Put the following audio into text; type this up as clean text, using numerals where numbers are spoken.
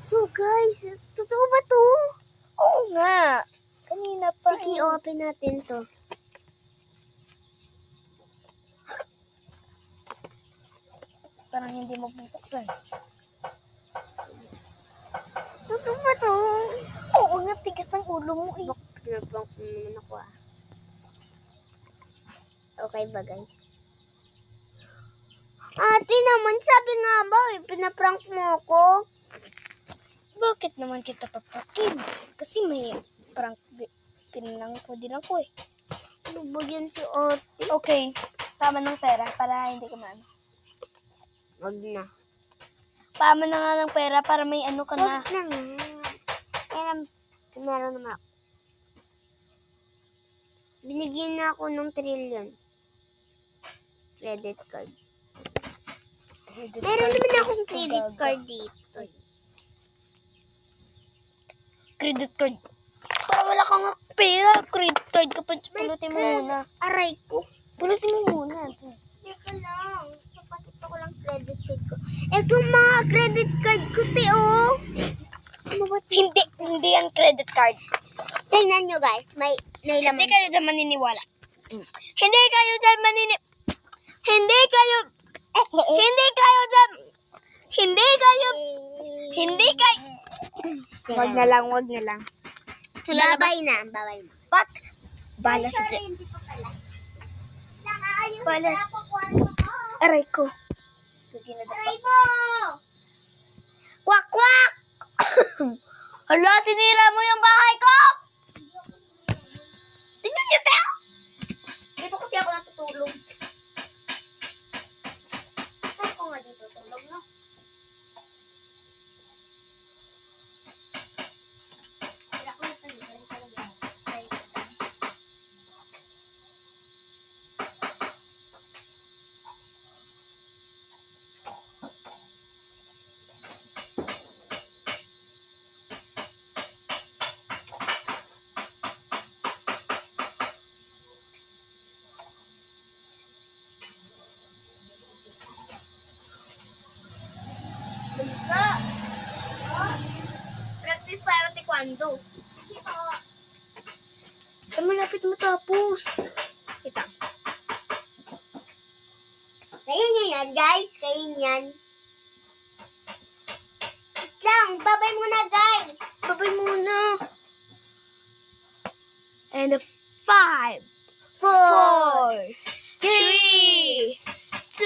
So guys, totoo ba to? Oo nga. Kanina pa. Sige, open natin to. Parang hindi mo bubuksan. Totoo ba to? Oo nga, tigas ng ulo mo eh. Pinaprank mo naman ako ah. Okay ba guys? Ate naman, sabi nga ba, pinaprank mo ako? Bakit naman kita paprakin? Kasi may prank pinang ko din ako eh. Ano ba yan si ate? Okay, tama ng pera para hindi ka maano. Wag na. Tama na nga ng pera para may ano ka na. Wag na nga. Meron naman ako. Binigyan na ako ng trillion. Credit card. Meron naman akong credit card dito. Credit card. Para wala kang pera, credit card ka pa. Pulutin mo muna. Aray ko. Pulutin mo muna. Teka lang. Papakita ko lang credit card ko. Ito mga credit card ko, oh. Ano ba? Hindi yan credit card. Tingnan nyo guys, may Hindi laman. kayo dyan maniniwala. Hindi kayo dyan Hindi kayo dyan. Hindi kayo. Wag na lang. Babay na. Ba't? Bala sa dyan. Hindi pa pala. Nakaayos Bala. na ako kwarto ko. Aray ko. Aray ko! Kwak, kwak! Hala, sinira mo yung bahay ko! Tingnan niyo, Teo! Dito kasi ako natutulog. Ako nga dito tulog, no? Wala ko ito. Galing talaga. Bisa! Practice tayo taekwondo. Ito. Ay, malapit matapos. Kita. Kayo nyo yan, guys. Kayo yan. Wait lang. Babay muna, guys. Babay muna. And 5, 4, 3, 2,